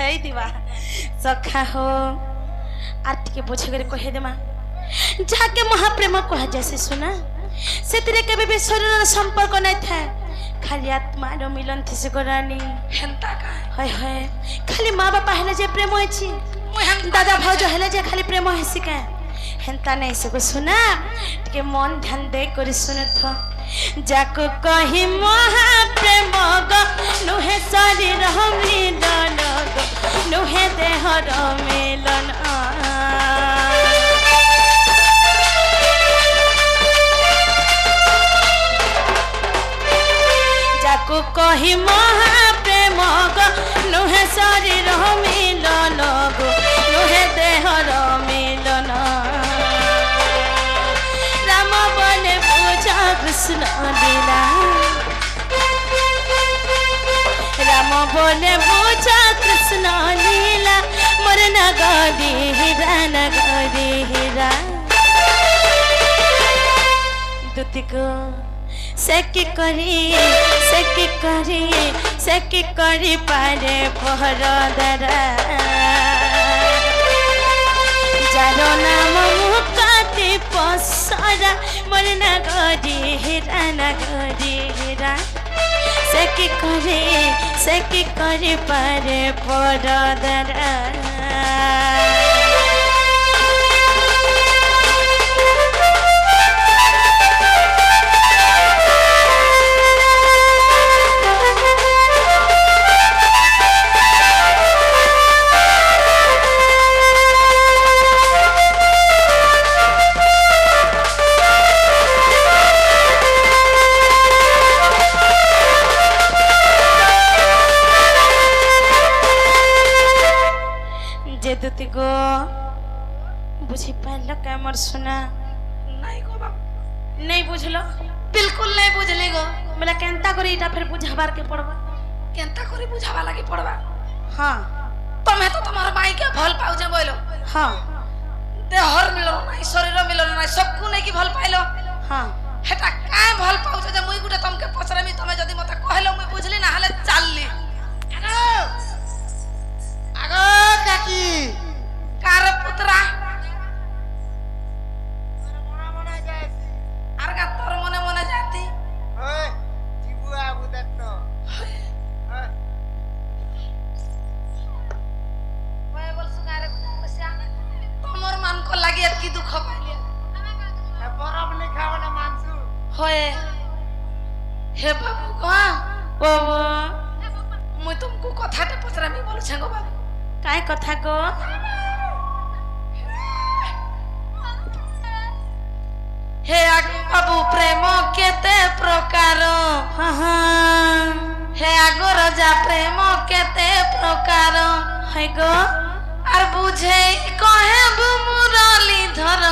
जय दिवा सखा हो आटे बुझे कर कहे देमा जाके महाप्रेम कह जैसे सुना से केबे भी शरीर संपर्क नहीं था खाली आत्मा रो मिलन थी से गोरानी हेंता का हाय हाय खाली माँ बापा हेले जे प्रेम होइछि दादा भाउज हेले जे खाली प्रेम हेसी का हेंता नहीं से को सुना के मन ध्यान दे कर सुन थो जाको कहि महाप्रेम ग नुहे शरीर मिलन ग नुहे देह रो मिलन जाको कहि महाप्रेम ग नुहे शरीर मिलन ग नुहे देह रो मिलन राम बने पूजा कृष्ण लीला राम बने पूजा कृष्ण लीला मोर नगरी हीरा दुति को सेकी करी पारे पहर दरा जारो नाम मुकाती पसरा मोर नगरी हीरा सेकी करी पारे पहर दरा दुति गो बुझी पाइल का मोर सुना नहीं गो बाबू नहीं बुझलो बिल्कुल नहीं बुझले गो मेला केंता करी इटा फिर बुझाबार के पड़बा केंता करी बुझावा लागी पड़बा हां तमे तो तुम्हार माई के भल पाउ जे बोलो हां देहर मिलन नहीं शरीर मिलन नहीं सबको नहीं की भल पाइलो हां हेटा काय भल पाउ जे मुई गुटे तमके पचरामी तमे जदी मते कहलो मुई बुझली ना हले चालली आगो काकी कार पुत्रा मना मना जायसी आर का तोर मने मने जाती ओए जीबुआ बुदत्तो ओए बोल सुगारे बसिया तमर मान को लागि एतकी दुख पाइले ए बरफ नहीं खावना मानसु होए हे बाबू को बाबू मुई तुमको कथाटे पचरामी बोलु छंगो बाबू काय कथा को हे आगो बाबू प्रेम केते प्रकार हां हां हे आगो राजा प्रेम केते प्रकार हाय गो आर बुझे कहे मुरली धर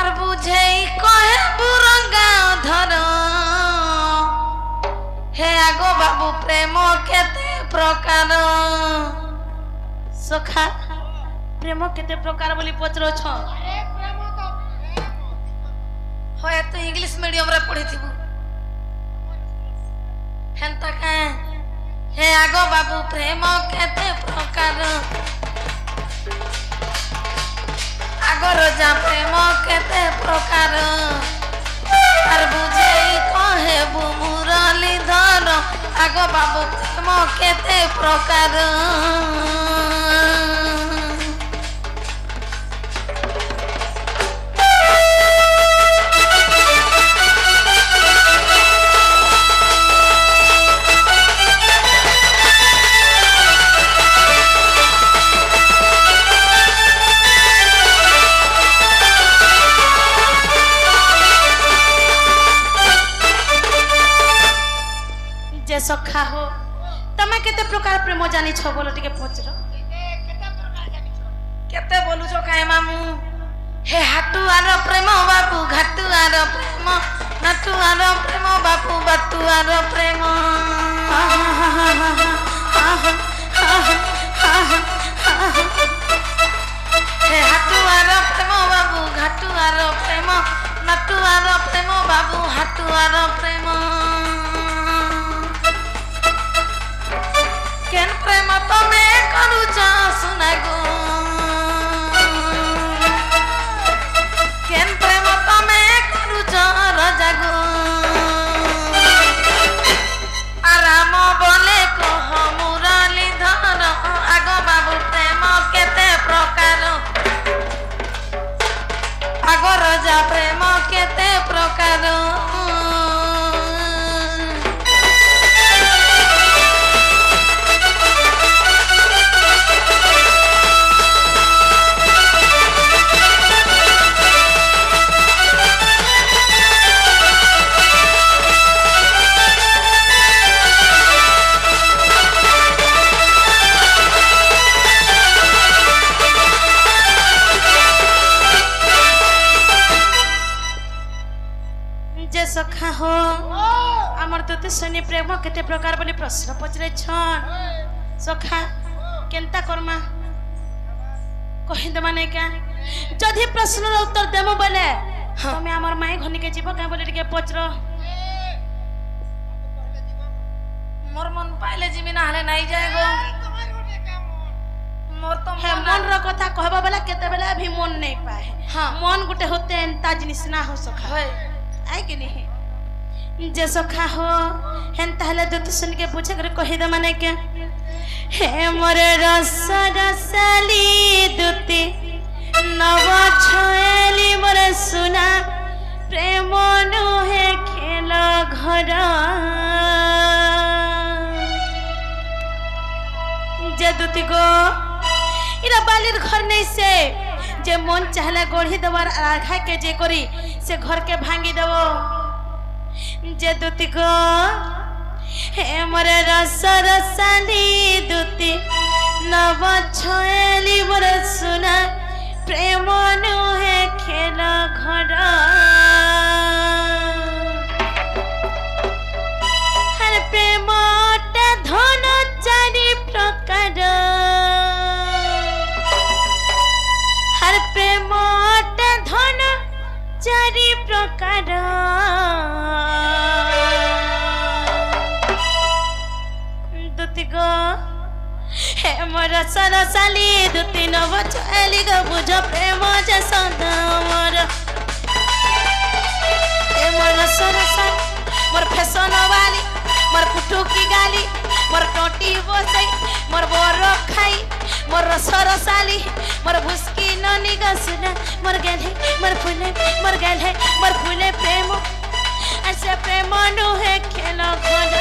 आर बुझे कहे बुरंगा धर हे आगो बाबू प्रेम केते प्रकार सखा प्रेम केते प्रकार बोली पचरो छ अरे प्रेम तो होय तो इंग्लिश मीडियम रे पढ़ी थिबू हेंता का हे आगो बाबू प्रेम केते प्रकार आगो रोजा प्रेम केते प्रकार आर बुझे कहे मुरली धर आगो बाबू प्रेम केते प्रकार जे सखा हो तमे केते प्रकार प्रेम जानी छ बोलो टिके पचरो केते प्रकार जानि छ केते बोलु छो काहे मामू हे हाटुआर प्रेम बाबू घाटुआर प्रेम नाटुआर प्रेम बाबू बाटुआर प्रेम हे हाटुआर प्रेम बाबू घाटुआर प्रेम नाटुआर प्रेम बाबू हाटुआर प्रेम কেন প্রেম তুমি করুছ সুনা গো কেন প্রেম তুমি করুছ রাজা গো আরাম বলে কহ মুরলি ধর আগ বাবু প্রেম কেতে প্রকার আগ রাজা প্রেম কেতে প্রকার যে সখা হো আমার তো শুনি প্রেম কেতে প্রকার বলে প্রশ্ন পচারিছন সখা কেনতা করমা কহিদমা নাই কা যদি প্রশ্নর উত্তর দেমো বলে তুমি আমার মাই ঘনিকে যাব কা বলে টিকে পচর মোর মন পাইলে জিমি না হলে নাই যায় গো মোর তো হে মন র কথা কহবা বেলা কেতে বেলা भी মন নাই পাए हाँ। মন গুটে হতে এন্তা জিনিস না हो सखा হয় आई कि नहीं जे सखा हो हेन ताहले तो तू सुन के पूछे कर कहि द माने के हे मोर रस रसली दुती नव छयली मोर सुना प्रेम नु हे खेल घर जे दुती गो इरा बालिर घर नहीं से जे मन चाहला गढ़ी देवार आघा के जे करी से घर के भांगी देवो जे दुती गो हे मोरे रस रसाली दुती नव छयली मोरे सुना प्रेम नु हे खेल घर हर प्रेम धन चारि प्रकार हर प्रेम धन चारि प्रकार दुती गो हे मोर सरसाली दुती नव छयली गो बुझ प्रेम जे सदा मोर हे मोर सरसाली मोर फैशन वाली मोर पुटू की गाली मोर टोटी बसई मोर बोर खाई मोर सरसाली मोर भुसकी ननी गसना मोर फूले मोर फूले प्रेम ऐसे प्रेम नु है खेल घर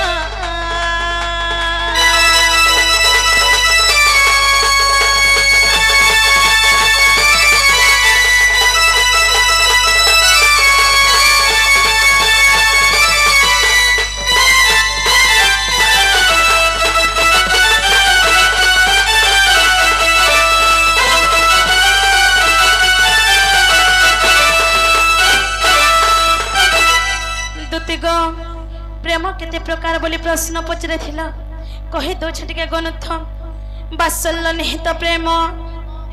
दुतिगो प्रेम केते प्रकार बोली प्रश्न पचरे थिला कहि दो छटिके गणथ बात्सल्य निहित प्रेम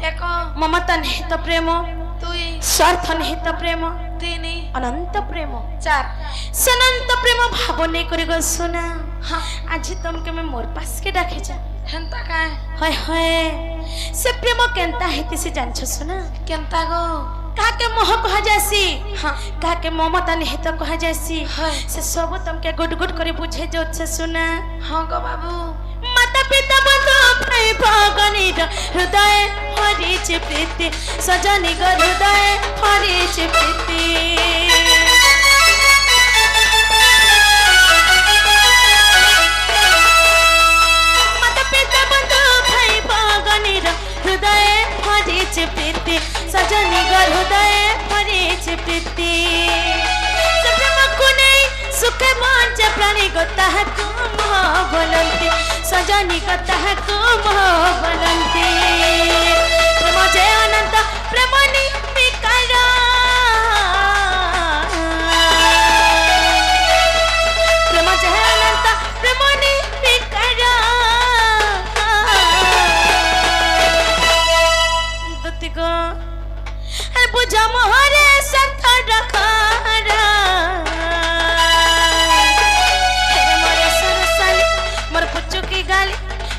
এক ममता निहित प्रेम দুই स्वार्थ निहित प्रेम তিন अनंत प्रेम চার सनंत प्रेम भाव नहीं करी गो सुना हाँ। आज तुम के मैं मोर पास के डाके जा হেনতা কায় हाय हाय से प्रेम केनता हेती से जानछ सुना কেনতা গো काके मोह कहा जासी हाँ। काके ममता निहित कहा जासी हाँ। से सब तुम के गुड गुड करे बुझे जो छ सुना হ্যাঁ গো বাবু माता पिता बंधु भाई भगनी हृदय हरिच प्रीति सजनी ग हृदय हरिच प्रीति माता पिता बंधु भाई भगनी हृदय हरिच प्रीति सजनी ग हृदय हरिच प्रीति प्रेम को नहीं सुख मंच प्राणी को ताहाको मोह बोलंती सजनी को ताहाको मोह बोलंती प्रेम जय अनंत प्रेम निर्विकार प्रेम जय अनंत प्रेम निर्विकार दुति गो अरे बुझा मोहरे संत रखारा मोर पुच्चू की गाली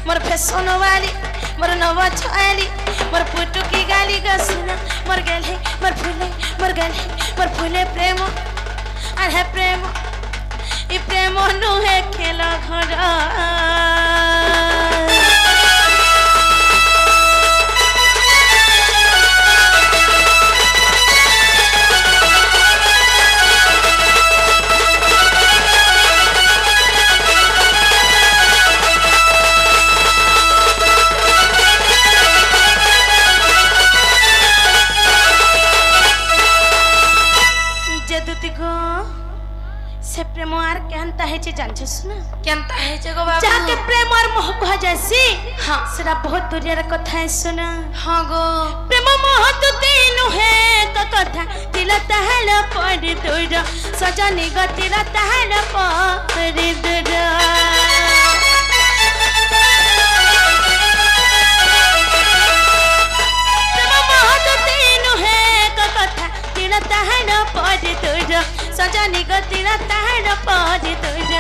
मोर फैशन वाली मोर नवा छाली मोर पुटू की गाली का सुना मोर गले मोर गले मोर फूले प्रेम अरे प्रेम ई प्रेम नुहे खेला घर से प्रेम आर केनता है जे जानछ सुना केनता है जे गो बाबू जाके प्रेम और मोह कह जैसी हाँ सेरा बहुत दुनिया कथा है सुना हाँ गो प्रेम मोह तु तीनु है कथा दिल तहल पड़ दूर सजनी ग दिल तहल पड़ दूर तहन पद तुझ सजनी गतिर तहन पद तुझ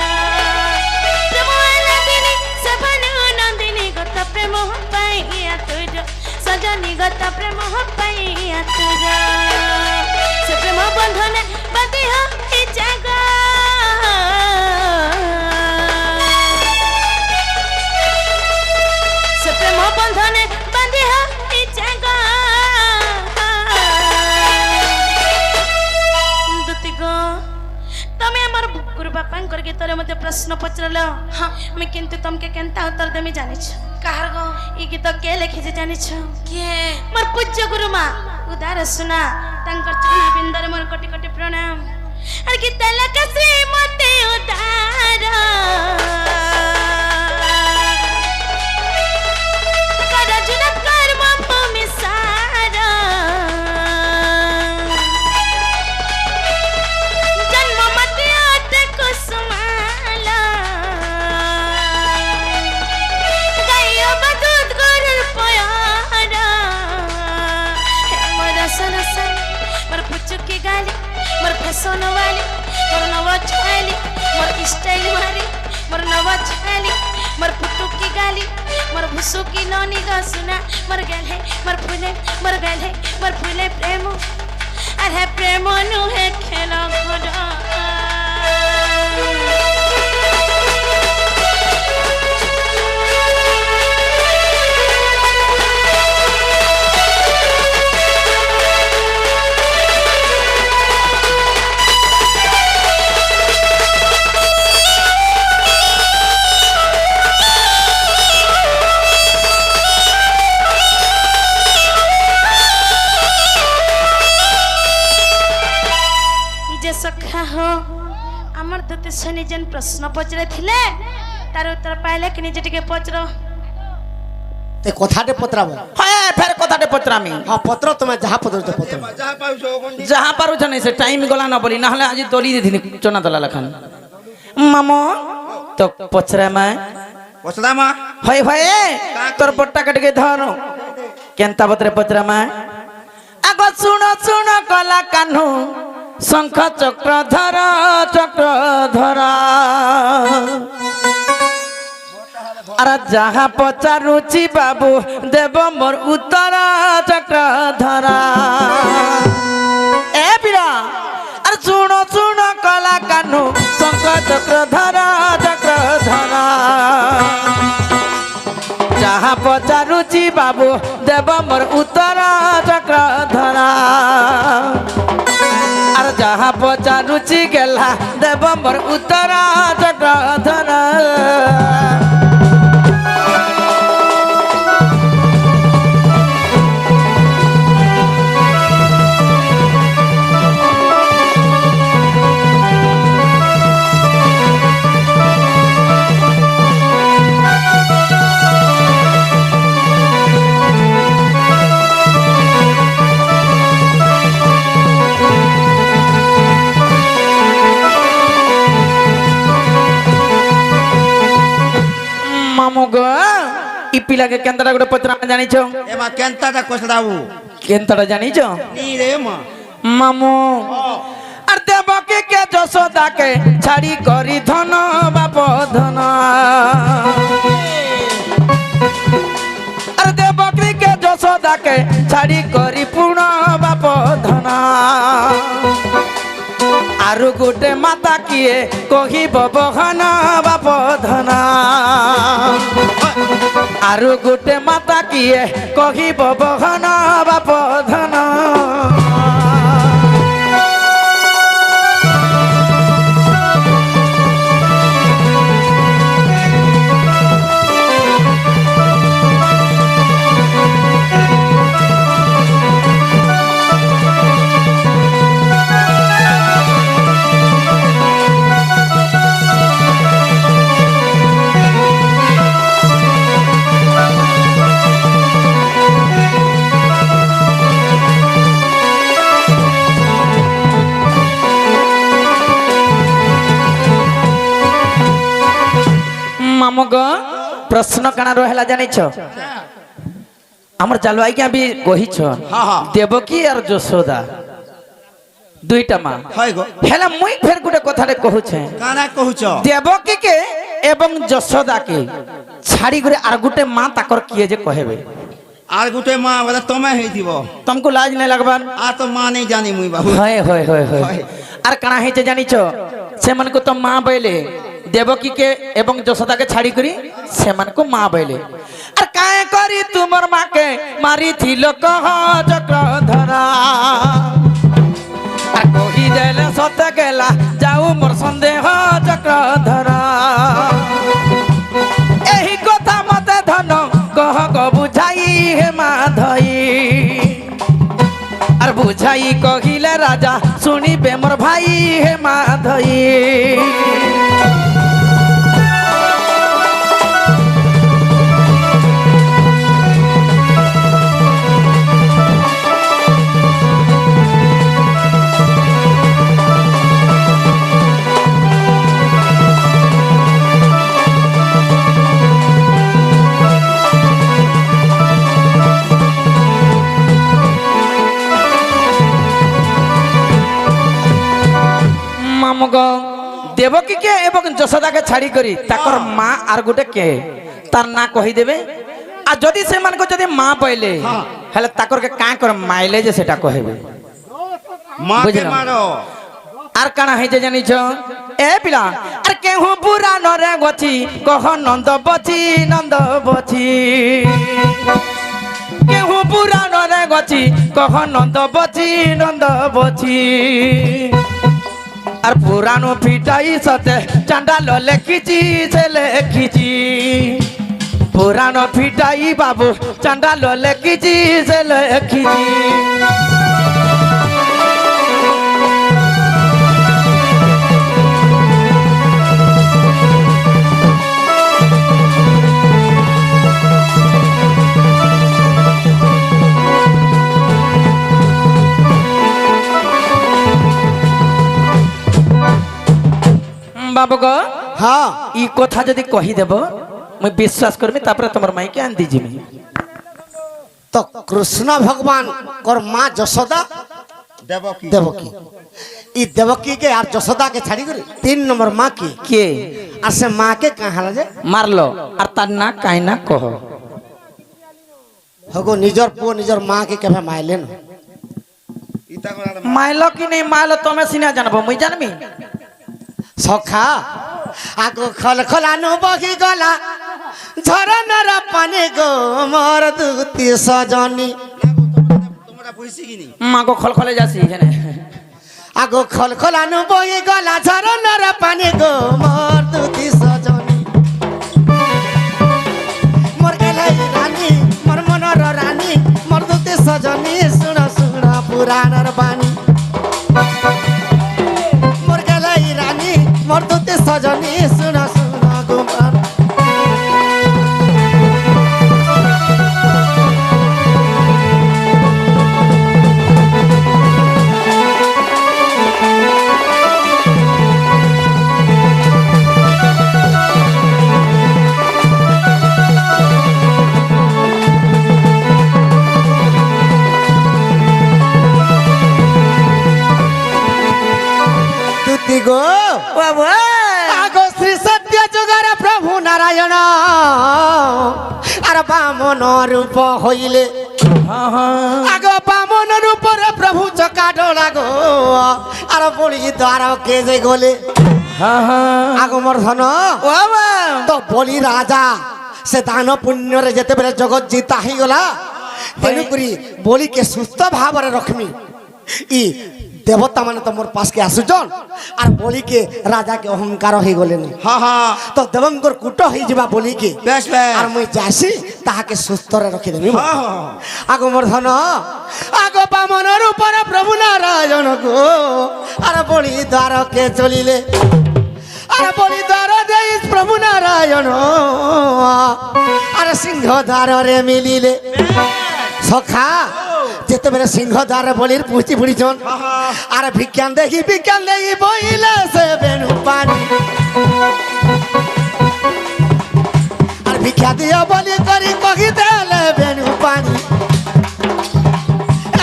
प्रेमवादिनी सपन नंदिनी गत प्रेम पाइया तुझ सजनी गत प्रेम पाइया तुझ से प्रेम बंधन बांधि हो ई जगा से प्रेम बंधन बांधि हो ई जगा तमे हमर गुरु बापा करके तोरे मते प्रश्न पचरलो हां मैं किंतु तुमके केनता उत्तर देमी जानि छ कहर गो ई गीत के लिखे जे जानि छ के मोर पूज्य गुरु मां उदार सुना तंकर चरण बिंदर मोर कोटि कोटि प्रणाम अर गीत लक श्री मते उदार कर जुन कर्म भूमि सारा मोर फैशन वाली मोर नवा छाली मोर स्टाइल मारी मोर नवा छाली मोर पुटू की गाली मोर भुसु की नौनी गा सुना मोर गले मोर फूले प्रेम अरे प्रेम नु है खेला घोड़ा हमर दते सनी जन प्रश्न पचरे थिले तार उत्तर पाइले कि निजे टिके पचरो ते कथाटे पत्राबो हां फेर कथाटे पत्रामी हां पत्र तुमे जहा पत्र ते पत्र जहा पारु छने से टाइम गला न बोली ना हले आज दोली दे दिनी चना दला लखन मामो तो पचरा मा होय होय तोर बट्टा कटके धरो केनता पत्रे पचरा मा आगो सुनो सुनो कला कान्हू शंख चक्रधर अरे जहाँ पचारुचि बाबू देव मोर उत्तर चक्रधरा ए बीरा अरे सुनो सुनो कला कान्हू शंख चक्रधरा जहाँ पचारुचि बाबू देव मोर उत्तर चक्रधरा अरे जहाँ पचारुचि गेला देव मोर उत्तर चक्रधरा ई पिला के केंतरा गोटे पत्रा जानी छो एमा केंताटा कोसडाऊ केंतरा जानी छो नी रे मामू अर देवकी के जशोदा के छाड़ी करी धन बाप धन যশোদাকে ছাড়ি করি পুণ বাপ ধনা আরু গোটে মাতা কিয়ে কহিব বহন বাপ ধনা আরু গোটে মাতা কিয়ে কহিব বহন বাপ ধনা মামগ প্রশ্ন কানা রহলা জানিছ আমার চালু আইকা বি কহিছ হ্যাঁ হ্যাঁ দেবকী আর যশোদা দুইটা মা হয় গো হেলা মুই ফের গুটে কথারে কহুছে কানা কহুছ দেবকীকে এবং যশোদাকে ছাড়ি করে আর গুটে মা তাকর কিয়ে যে কহেবে আর গুটে মা বলে তুমি হইতিব তুমকু লাজ নাই লাগবার আর তো মা নেই জানি মুই বাবু হয় হয় হয় হয় হয়। আর কানা হইছে জানিছ সেমানকু তো মা বইলে দেবকীকে এবং যশোদাকে ছাড়ি করি সেমানকু মা বইলে আর কায়ে করি তোমার মাকে মারিছিল কহ চক্রধরা আর কহি দেলে সত গেলা যাও মোর সন্দেহ চক্রধরা এই কথা মতে ধন কহ গো বুঝাই হে মাধই আর বুঝাই কহিলে রাজা শুনিবে মোর ভাই হে মাধই মামগ দেবকীকে এবং যশোদাকে ছাড়ি করি তাকর মা আর গুটে কে তার না কহি দেবে আর যদি সেমানকে যদি মা পাইলে হেলে তাকরকে কাঁ করে মাইলে যে সেটা কহিবে মা কে বুঝলাম। মারো আর কানা হইছে জানিছ এ পিলা আর কেহু পুরাণ রে গছি কহ নন্দ বছি কেহু পুরাণ রে গছি কহ নন্দ বছি আর পুরাণ ফিটাই সতে চান্ডাল লেখিছি সে লেখিছি পুরাণ ফিটাই বাবু চান্ডাল লেখিছি সে লেখিছি বাবু গো হ্যাঁ ই কথা যদি কহিদেব মুই বিশ্বাস করবি তারপরে তোমার মাইকে আন দিজিমি তো কৃষ্ণ ভগবান কর মা যশোদা দেবকী দেবকী ই দেবকী के আর যশোদা के ছাড়ি করে 3 নম্বর মা की কে আর সে মা के কাহালা যে মারলো আর তার না কাই না কহ হগো নিজর পুଅ নিজর মা के কেবে মাইলেন ইতা করা মাইলো কি নেই মাইলো তুমি সিনা জানবো মুই জানবি সখা আগো খল খলানো বহি গলা ঝরনার পানি গো মোর দুতি সজনী তোমরা বুঝছি কি নি মাগো খলখলে যাসি এখানে আগো খল খলানো বহি গলা ঝরনার পানি গো মোর দুতি সজনী মোর গেলাই রানী মোর মনর রানী মোর দুতি সজনী শুণ শুণ পুরাণর বাণী মোর গেলাই রানী মোর দুতি সজনী শুণ শুণ গুমান তুতি গো আগো শ্রী সত্য যুগর প্রভু নারায়ণ আর বামন রূপ হইলে হ্যাঁ হ্যাঁ আগ বামনের উপরে প্রভু চকা ডোলা গো আর বলি দ্বার কে যে গলে হ্যাঁ হ্যাঁ আগ মোর ধন ও বাবা তো বলি রাজা সে দান পুণ্যরে যেতেবেলে জগৎ জিতা হইগলা তেণুকরি বলিকে সুস্থ ভাବରେ রখমি ই দেবতা মানে তো মোর পাশকে আসুছন আর বলিকে রাজাকে অহংকার হয়ে গলেন হ্যাঁ হ্যাঁ তো দেবঙ্কর কুট হয়ে যা বলিকে বেশ বেশ আর মুই যাসি তাহাকে সুস্থরে রখি দেবি হ্যাঁ হ্যাঁ আগ মোর ধন আগ বামনের উপরে প্রভু নারায়ণ গো আর বলি দ্বারকে চলিলে আর বলি দ্বার দেই প্রভু নারায়ণ আর সিংহ দ্বারে মিলিলে সখা যেতেবেলে সিংহ দ্বারে বলির পুঁচি পুড়িছন আর বিজ্ঞান দেখি বইলে সে বেনু পানি আর ভিক্ষা দিয়া বলি করি কহি দেলে বেনু পানি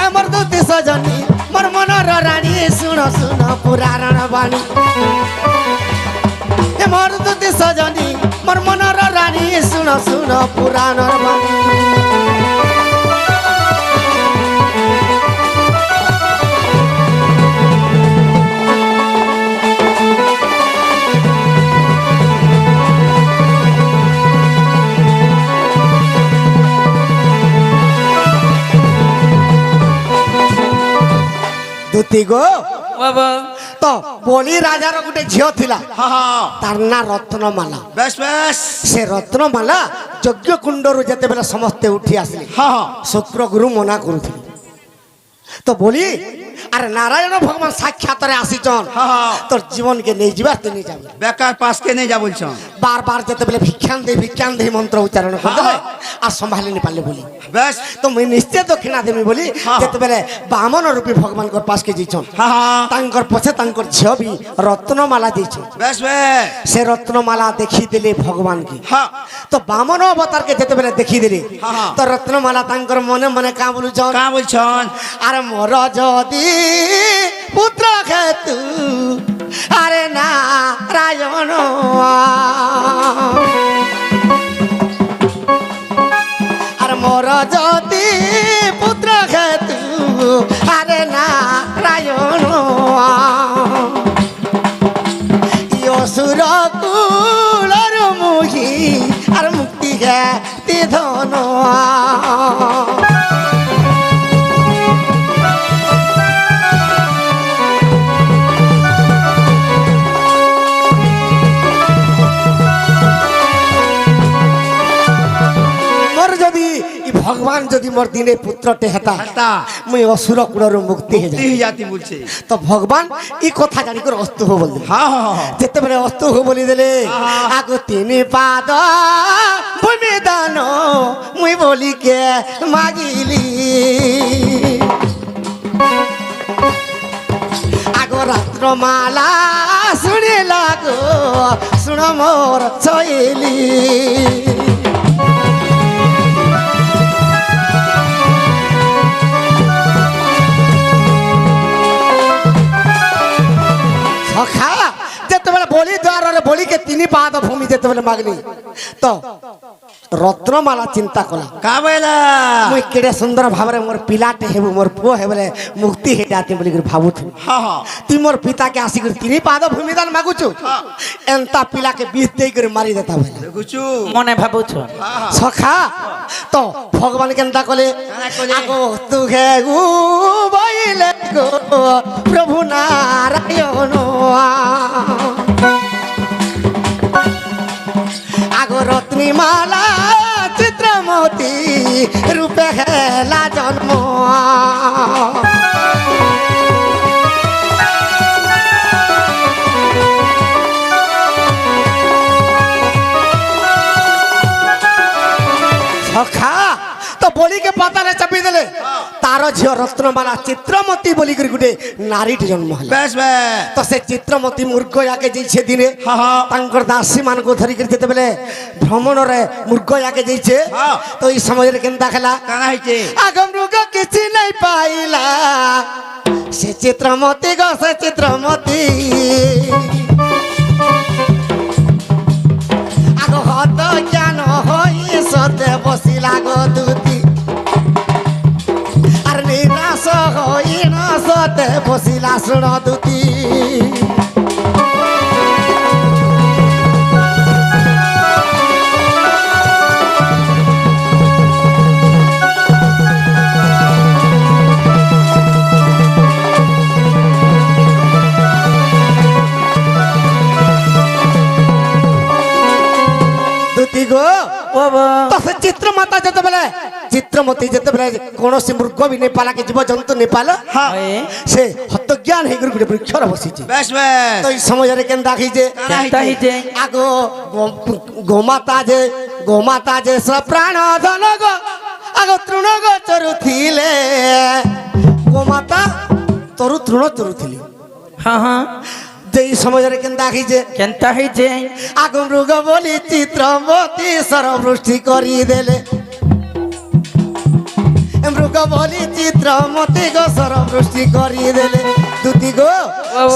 আমার দুটি সজনী মোর মনর রানী শুন শুন পুরাণ বাণী মোর দুটি সজনী মোর মনর রানী শুন শুন পুরাণ বাণী দুতি গো বাবা তো বলি রাজার গোটে ঝিও থিলা হ্যাঁ হ্যাঁ তার না রত্নমালা বেশ বেশ সে রত্নমালা যজ্ঞ কুণ্ডরু যেতেবেলে সমস্তে উঠি আসলে হ্যাঁ হ্যাঁ শুক্র গুরু মনা করুଥିଲେ তো বলি আরে নারায়ণ ভগবান সাক্ষাতরে আসিছন হ্যাঁ হ্যাঁ তোর জীবনকে নেই যাবার তিনি যাবে বেকার পাশকে নেই যা বলছ বারবার যেতেবেলে ভিক্ষান দেই মন্ত্র উচ্চারণ করতে আর সম্ভালি নি পারলে বলি বেশ তো মুই নিশ্চয় দক্ষিণা দেবি বলি হ্যাঁ। যেতেবেলে বামন রূপী ভগবানଙ୍କ পাশকে যাইছন হ্যাঁ হ্যাঁ তাঙ্কর পছে তাঙ্কর ঝিও বি রত্নমালা দিয়েছন বেশ বেশ সে রত্নমালা দেখি দিলে ভগবানকে হ্যাঁ তো বামন অবতারকে যেতেবেলে দেখি দিলে হ্যাঁ, হ্যাঁ। তো রত্নমালা তাঙ্কর মনে মনে কা বলুছন কা বলছন আর মোর যদি পুত্র খেতু আরে নারায়ণ আর মোর যদি পুত্র খেতু আরে নারায়ণ অসুর কুলর মুহি আর মুক্তি গে ধন ভগবান যদি মোর দিনে পুত্রটে হেতা হেতা। মুই অসুর কুড়র মুক্তি হয়ে যাই তিহি জাতি বলছে তো ভগবান এই কথা জানি করে অস্ত হো বলি হ্যাঁ হ্যাঁ হ্যাঁ যেতেবেলে অস্ত হো বলি দেলে আগ তিনি পাদ ভূমি দান মুই বলি কে মাগিলি আগ রাত্র মালা শুনে লাগো শুণ মোর চইলি সখা যেতেবেলে বলি দ্বারে বলিকে তিনি পাদ ভূমি যেতেবেলে মাগলি তো রত্নমালা চিন্তা কলা কা বইলা মুই কেড়ে সুন্দর ভাবে মোর পিলাটে হেবু মোর পুଅ হেবলে মুক্তি হয়ে যাতে বলি করে ভাবুথু হ্যাঁ হ্যাঁ তুই মোর পিতাকে আসি করে তিনি পাদ ভূমিদান মাগুছু এন্তা পিলাকে বিষ দেই করে মারি দেতা বলে দেখুছু মনে ভাবুছ হ্যাঁ হ্যাঁ সখা তো ভগবান কেনতা কলে কেনা কলে? আগো তুহে গু বইলে গো প্রভু নারায়ণ আগো রত্নিমালা চিত্রমতি রূপে হেলা জন্ম সখা তো বলিকে পাতারে চাপি দেলে তার ঝিও রত্নমালা চিত্রমতি বলি করে গুটে নারীটি জন্ম হল বেশ বেশ তো সে চিত্রমতি মূর্খ আগে যাইছে দিনে হ্যাঁ, হ্যাঁ। তাঙ্কর দাসী মানক ধরি করে যেতেবেলে ভ্রমণরে মূর্খ আগে যাইছে হ্যাঁ। তো এই সময়ের কেনতা খেলা কানা হইছে আগ মৃগ কিছু নাই পাইলা সে চিত্রমতি গো সে চিত্রমতি আগ হত জ্ঞান হই সতে বসিলা গো দুতি ଖସିଲା ଶୁଣ ଦୁତି ଦୁତି ଗୋ ତ ସେ ଚିତ୍ର ମାତା ଯେତେବେଳେ ଚିତ୍ରମତୀ ଯେତେବେଳେ କୌଣସି ମୃଗ ବି ନେପାଳ କି ଜୀବଜନ୍ତୁ ନେପାଳ ସେ ହତଜ୍ଞାନ ହେଇକରି ଗୋଟେ ବୃକ୍ଷରେ ବସିଛି বেশ বেশ ତ ଏଇ ସମୟରେ କେନ୍ତା ହେଇଛେ କେନ୍ତା ହେଇଛେ? ଆଗ ଗୋମାତା ଯେ ସ ପ୍ରାଣ ଧନ ଗो ଆଗ ତୃଣ ଗଛ ଚରୁଥିଲେ ଗୋମାତା ତରୁ ତୃଣ ଚରୁଥିଲେ ହଁ ହଁ ଯେ ଏଇ ସମୟରେ କେନ୍ତା ହେଇଛେ କେନ୍ତା ହେଇଛେ? ଆଗ ମୃଗ ବୋଲି ଚିତ୍ରମତୀ ସରବୃଷ୍ଟି କରିଦେଲେ ମୃଗ ବୋଲି ଚିତ୍ରମତୀ ଗୋ ସରବୃଷ୍ଟି କରିଦେଲେ ଦୁତି ଗୋ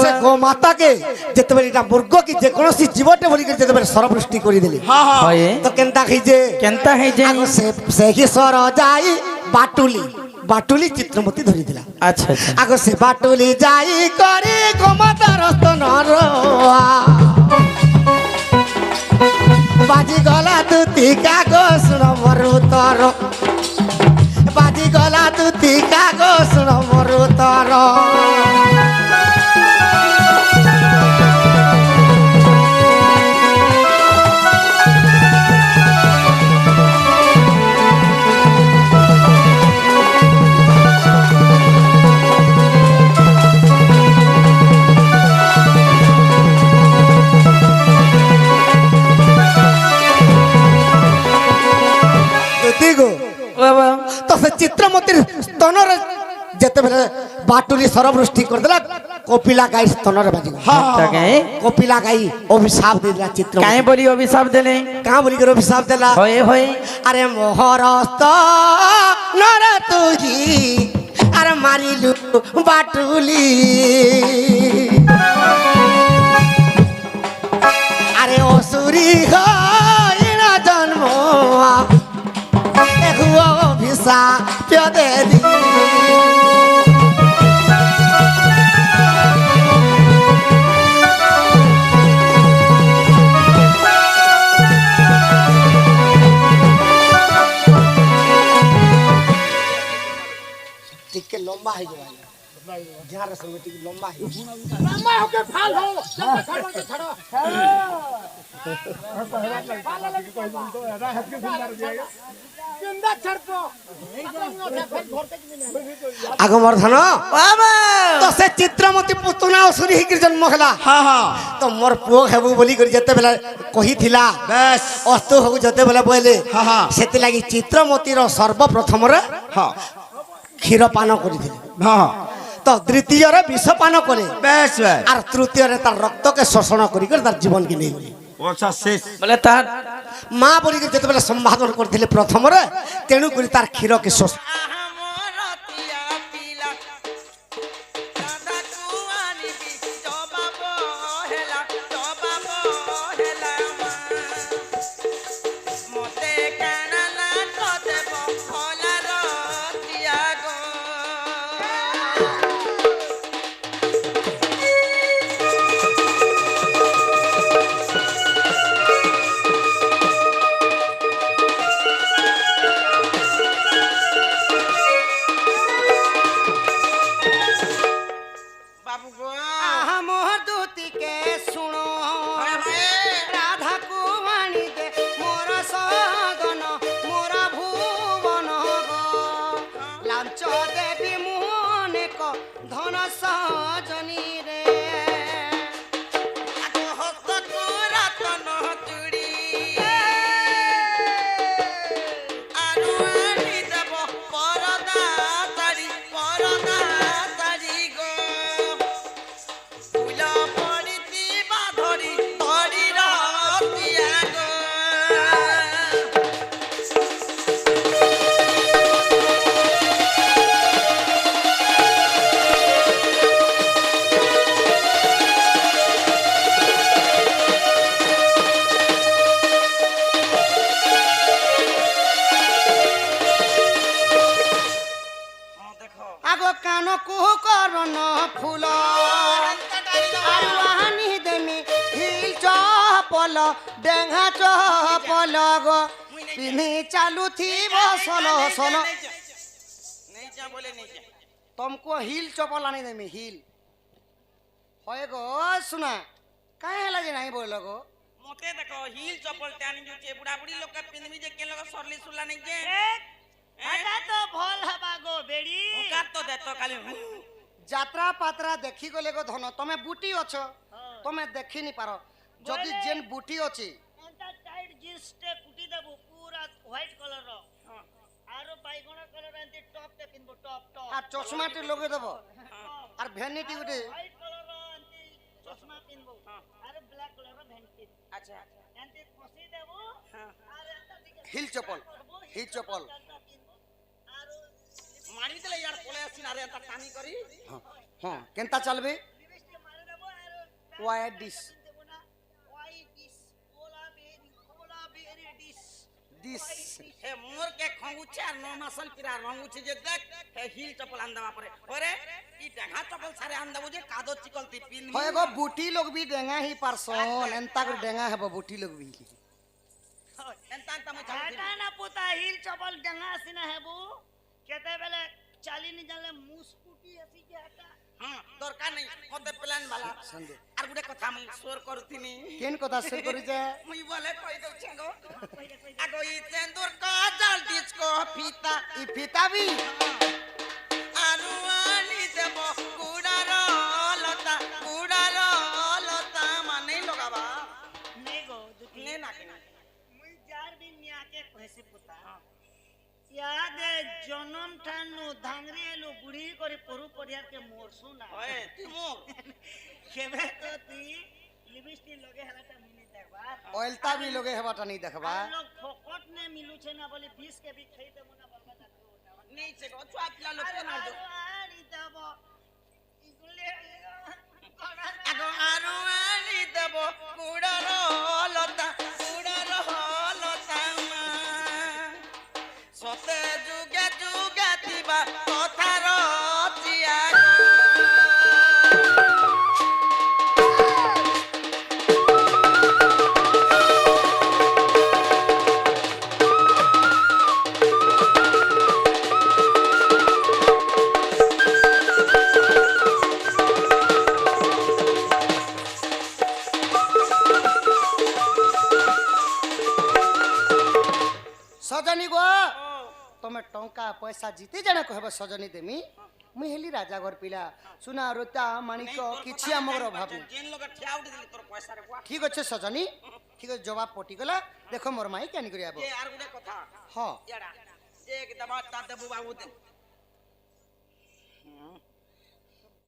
ସେ ଗୋମାତାକେ ଯେତେବେଳେ ଏଇଟା ମୃଗ କି ଯେକୌଣସି ଜୀବଟେ ବୋଲିକି ଯେତେବେଳେ ସରବୃଷ୍ଟି କରିଦେଲେ হ্যাঁ হ্যাঁ ହଏ ତ କେନ୍ତା ହେଇଛେ କେନ୍ତା ହେଇଛେ? ଆଗ ସେହି ସର ଯାଇ ବାଟୁଲି ଚିତ୍ରମତୀ ଧରିଥିଲା ଆଚ୍ଛା ଆଚ୍ଛା ଆଗ ସେ ବାଟୁଲି ଯାଇ କରି ଗୋମାତାର ସ୍ତନର ବାଜିଗଲା ଦୁତି କାଗ ଶୁଣ ମରୁ ତର ବାଜିଗଲା ଦୁତି କାଗ ଶୁଣ ମରୁ ତର ଦୁତି ଗୋ ବାବା ତ ସେ ଚିତ୍ରମତୀର ସ୍ତନରେ ଯେତେବେଳେ ବାଟୁଲି ସରବୃଷ୍ଟି କରିଦେଲା କପିଲା ଗାଈ ସ୍ତନରେ ବାଜିଗଲା ତା କାଇଁ କପିଲା ଗାଈ ଅଭିଶାପ ଦେଇଦେଲା ଚିତ୍ର କାଇଁ ବୋଲି ଅଭିଶାପ ଦେଲେ? କାଁ ବୋଲିକରି ଅଭିଶାପ ଦେଲା ହଏ ହଏ আরে মোহরস্ত নর তুই আরে মারিলু বাটুলি আরে অসুরি হইনা জন্ম ভিসা পেদে দি ଟିକେ লম্বা হয়ে যাবে যার সঙ্গে ଟିକେ লম্বা হয়ে লম্বা হোকে ফাল হো ছাড়ো আগমর ধন বাবা তো সে চিত্রমতী পুতুনা অসুরি হইকি জন্ম হেলা হ্যাঁ হ্যাঁ তো মোর পুଅ হেবু বলি করে যেতেবেলে কহিছিলা বেশ অস্ত হবু যেতেবেলে বইলে হ্যাঁ হ্যাঁ সেতিলাগি চিত্রমতীর সর্বপ্রথমরে হ্যাঁ ক্ষীর পান করিଥିଲେ হ্যাঁ তো দ্বিতীয়রে বিষ পান করে বেশ বেশ আর তৃতীয়রে তার রক্তকে শোষণ করি তার জীবনকে নেই গলি ওছা শেষ বলে তার মা বলি যেতেবেলে সম্বোধন করଥିଲେ প্রথমরে তেণু করে তার ক্ষীরকে শোষণ ফুল আর আনি দেমি হিল চপল ডেঙ্গা চপল গো পিনি চালু থিব সলো সলো नहीं जा बोले नहीं जा तुमको हिल चपल आनी देमी हिल होए गो सुना काहे हला जे नहीं बोलो गो मते देखो हिल चप्पल टानी जो छे बुढ़ा बुढ़ी लोग का पिंदमी जे के लोग सरली सुला नहीं जे এটা তো ভল হবা গো বেড়ি का तो दे तो खाली যাত্রা পাত্রা দেখি গলে গো ধন তুমি বুটি অছ তুমি দেখি নি পারো যদি যেন বুটি অছি এটা টাইট জিন্সটে কুটি দেবো পুরা হোয়াইট কালার র আর বাইগণ কালার এন্তি টপ তে পিনবো টপ টপ আর চশমাটি লগে দেব আর ভ্যানিটি উঠে হোয়াইট কালার র এন্তি চশমা পিনবো আর ব্ল্যাক কালার র ভ্যানিটি अच्छा এন্তি কষি দেবো আর এটা দিকে হিল চপল হিল চপল আর मारी देले यार पळे आसी ना रे ता टानी करी হ্যাঁ কেনতা চলবে লিপস্টিক মারি দেবো আর ওয়াইড ডিশ দেবো না হোয়াইট ডিশ কোলা বেরি ডিশ ডিশ हे मोर के खंगुचे और नो मसल पिरा रंगुचे जे देख हे हिल चप्पल आंदावा परे ओरे ई डेंगा चप्पल सारे आंदाबो जे कादो चिकलती पिन হয় গো বুটি লোক বি ডেঙ্গা হি পারছন এন্তা করে ডেঙ্গা হেব বুটি লোক বি एंता एंता मैं এটা না পোতা হিল চপল ডাঙ্গা আসিনা হেবু কেতে বেলে চালি নি জানলে মুসকুটি আসি যে হাটা हां दरकार नहीं मते प्लान वाला संदे আর গুডে কথা মই শোর করতিনি কেন কথা শেয়ার করি যে মুই বলে কই দউ छेगो আগো ই তেন্দুর কাজল ডিস্কো ফিতা ই ফিতাবি আনু আনি দেব কুড়ার লতা মানে লগাবা নেই গো দুটি নে না কেনা মুই যার দিন নিয়াকে কইছি পোতা ইয়াদে জনম ঠানু ধাংরি এলু বুড়ি করে পরু পরিয়ার কে মোরসু না ওয়ে তুই মোর কেবে তো তুই লিপস্টিক লগে হেলাটা মিনি দেখবা অয়েলতা বি লগে হেবাটা নি দেখবা আর লোক ফকট নে মিলুছে না বলে 20 के भी খাই দেব না বাবা না नहीं छेगो छुआ पिला लोग के ना दो আনি দেব ইগুলে আগো আনু আনি দেব কুড়ার লতা মা সতে যুগে যুগে দিবা কথার চিয়া সজনী গো তুমি টঙ্কা পয়সা জিতে জানা কহব সজনী দেমি মুই হেলি রাজা ঘর পিলা সুনা রোতা মানিক কিছু আমার অভাব নেই जेन लोग ठिया उठी दिली तोर पैसा रे बुआ ঠিক আছে সজনী ঠিক আছে জবাব পটিগলা দেখো মোর মাই কেন করি আব ये आर गुडे कथा হ্যাঁ याडा एक दबा ता देबू बाबू दे